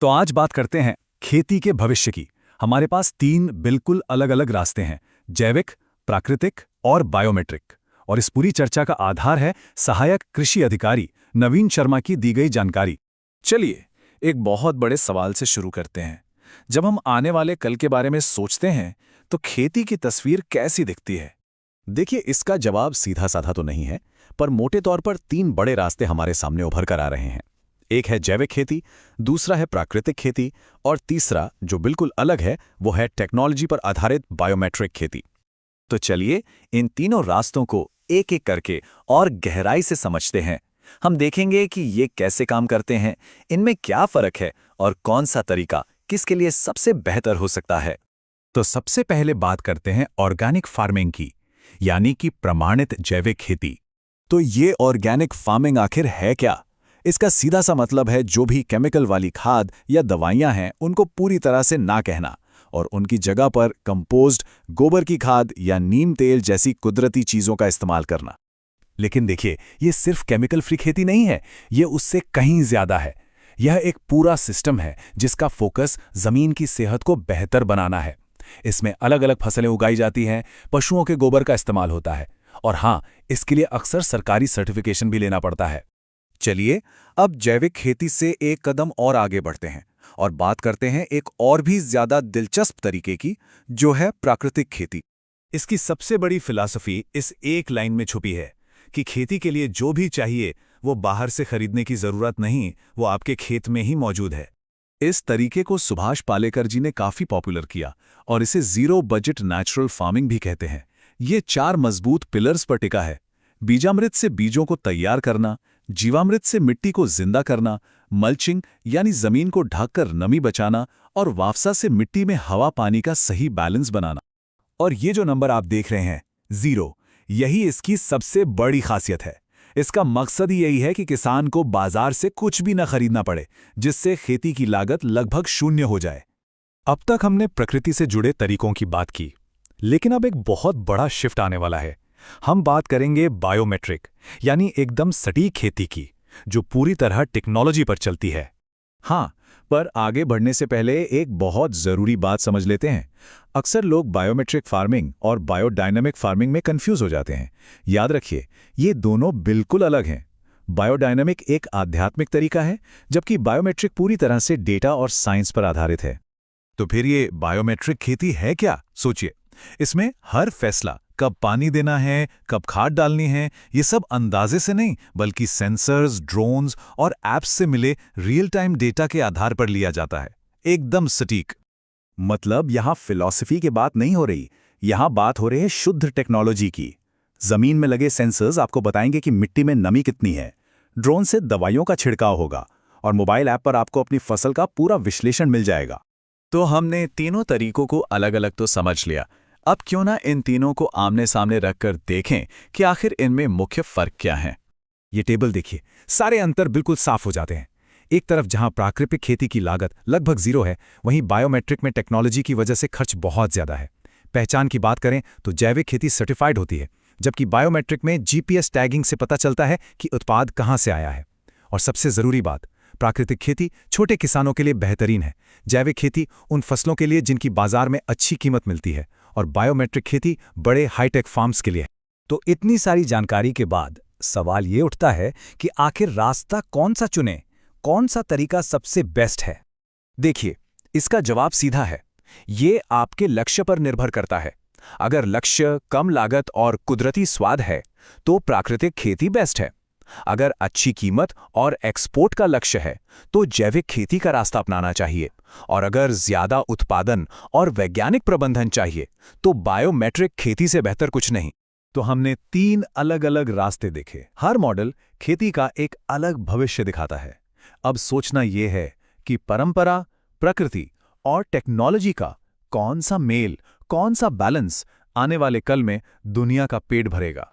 तो आज बात करते हैं खेती के भविष्य की। हमारे पास तीन बिल्कुल अलग अलग रास्ते हैं: जैविक, प्राकृतिक और बायोमेट्रिक। और इस पूरी चर्चा का आधार है सहायक कृषि अधिकारी नवीन शर्मा की दी गई जानकारी। चलिए, एक बहुत बड़े सवाल से शुरू करते हैं। जब हम आने वाले कल के बारे में सोचते हैं, तो खेती की तस्वीर कैसी दिखती है? देखिए, इसका जवाब सीधा साधा तो नहीं है, पर मोटे तौर पर तीन बड़े रास्ते हमारे सामने उभर कर आ रहे हैं। एक है जैविक खेती, दूसरा है प्राकृतिक खेती, और तीसरा, जो बिल्कुल अलग है, वो है टेक्नोलॉजी पर आधारित बायोमेट्रिक खेती। तो चलिए, इन तीनों रास्तों को एक एक करके और गहराई से समझते हैं। हम देखेंगे कि ये कैसे काम करते हैं, इनमें क्या फर्क है और कौन सा तरीका किसके लिए सबसे बेहतर हो सकता है। तो सबसे पहले बात करते हैं ऑर्गेनिक फार्मिंग की, यानी कि प्रमाणित जैविक खेती। तो ये ऑर्गेनिक फार्मिंग आखिर है क्या? इसका सीधा सा मतलब है जो भी केमिकल वाली खाद या दवाइयां हैं उनको पूरी तरह से ना कहना, और उनकी जगह पर कंपोस्ट, गोबर की खाद या नीम तेल जैसी कुदरती चीजों का इस्तेमाल करना। लेकिन देखिए, ये सिर्फ केमिकल फ्री खेती नहीं है, ये उससे कहीं ज्यादा है। यह एक पूरा सिस्टम है जिसका फोकस जमीन की सेहत को बेहतर बनाना है। इसमें अलग अलग फसलें उगाई जाती हैं, पशुओं के गोबर का इस्तेमाल होता है, और हाँ, इसके लिए अक्सर सरकारी सर्टिफिकेशन भी लेना पड़ता है। चलिए, अब जैविक खेती से एक कदम और आगे बढ़ते हैं और बात करते हैं एक और भी ज्यादा दिलचस्प तरीके की, जो है प्राकृतिक खेती। इसकी सबसे बड़ी फिलॉसफी इस एक लाइन में छुपी है कि खेती के लिए जो भी चाहिए वो बाहर से खरीदने की जरूरत नहीं, वो आपके खेत में ही मौजूद है। इस तरीके को सुभाष पालेकर जी ने काफी पॉपुलर किया, और इसे जीरो बजट नेचुरल फार्मिंग भी कहते हैं। ये चार मजबूत पिलर्स पर टिका है: बीजामृत से बीजों को तैयार करना, जीवामृत से मिट्टी को जिंदा करना, मल्चिंग यानी जमीन को ढककर नमी बचाना, और वाफ्सा से मिट्टी में हवा पानी का सही बैलेंस बनाना। और ये जो नंबर आप देख रहे हैं, 0, यही इसकी सबसे बड़ी खासियत है। इसका मकसद ही यही है कि किसान को बाजार से कुछ भी न खरीदना पड़े, जिससे खेती की लागत लगभग शून्य हो जाए। अब तक हमने प्रकृति से जुड़े तरीकों की बात की, लेकिन अब एक बहुत बड़ा शिफ्ट आने वाला है। हम बात करेंगे बायोमेट्रिक, यानी एकदम सटीक खेती की, जो पूरी तरह टेक्नोलॉजी पर चलती है। हाँ, पर आगे बढ़ने से पहले एक बहुत जरूरी बात समझ लेते हैं। अक्सर लोग बायोमेट्रिक फार्मिंग और बायोडायनामिक फार्मिंग में कंफ्यूज हो जाते हैं। याद रखिए, ये दोनों बिल्कुल अलग हैं। बायोडायनामिक एक आध्यात्मिक तरीका है, जबकि बायोमेट्रिक पूरी तरह से डेटा और साइंस पर आधारित है। तो फिर ये बायोमेट्रिक खेती है क्या? सोचिए, इसमें हर फैसला, कब पानी देना है, कब खाद डालनी है, ये सब अंदाजे से नहीं, बल्कि सेंसर्स, ड्रोन्स और ऐप्स से मिले रियल टाइम डेटा के आधार पर लिया जाता है, एकदम सटीक। मतलब यहाँ फिलॉसफी की बात नहीं हो रही, यहाँ बात हो रही है शुद्ध टेक्नोलॉजी की। जमीन में लगे सेंसर्स आपको बताएंगे कि मिट्टी में नमी कितनी है, ड्रोन से दवाइयों का छिड़काव होगा, और मोबाइल ऐप पर आपको अपनी फसल का पूरा विश्लेषण मिल जाएगा। तो हमने तीनों तरीकों को अलग अलग तो समझ लिया। अब क्यों ना इन तीनों को आमने सामने रखकर देखें कि आखिर इनमें मुख्य फर्क क्या है। ये टेबल देखिए, सारे अंतर बिल्कुल साफ हो जाते हैं। एक तरफ जहां प्राकृतिक खेती की लागत लगभग 0 है, वहीं बायोमेट्रिक में टेक्नोलॉजी की वजह से खर्च बहुत ज्यादा है। पहचान की बात करें तो जैविक खेती सर्टिफाइड होती है, जबकि बायोमेट्रिक में जीपीएस टैगिंग से पता चलता है कि उत्पाद कहां से आया है। और सबसे जरूरी बात, प्राकृतिक खेती छोटे किसानों के लिए बेहतरीन है, जैविक खेती उन फसलों के लिए जिनकी बाजार में अच्छी कीमत मिलती है, और बायोमेट्रिक खेती बड़े हाईटेक फार्म्स के लिए है। तो इतनी सारी जानकारी के बाद सवाल ये उठता है कि आखिर रास्ता कौन सा चुने, कौन सा तरीका सबसे बेस्ट है? देखिए, इसका जवाब सीधा है। ये आपके लक्ष्य पर निर्भर करता है। अगर लक्ष्य कम लागत और कुदरती स्वाद है, तो प्राकृतिक खेती बेस्ट है। अगर अच्छी कीमत और एक्सपोर्ट का लक्ष्य है, तो जैविक खेती का रास्ता अपनाना चाहिए। और अगर ज्यादा उत्पादन और वैज्ञानिक प्रबंधन चाहिए, तो बायोमेट्रिक खेती से बेहतर कुछ नहीं। तो हमने 3 अलग अलग रास्ते देखे। हर मॉडल खेती का एक अलग भविष्य दिखाता है। अब सोचना यह है कि परंपरा, प्रकृति और टेक्नोलॉजी का कौन सा मेल, कौन सा बैलेंस आने वाले कल में दुनिया का पेट भरेगा।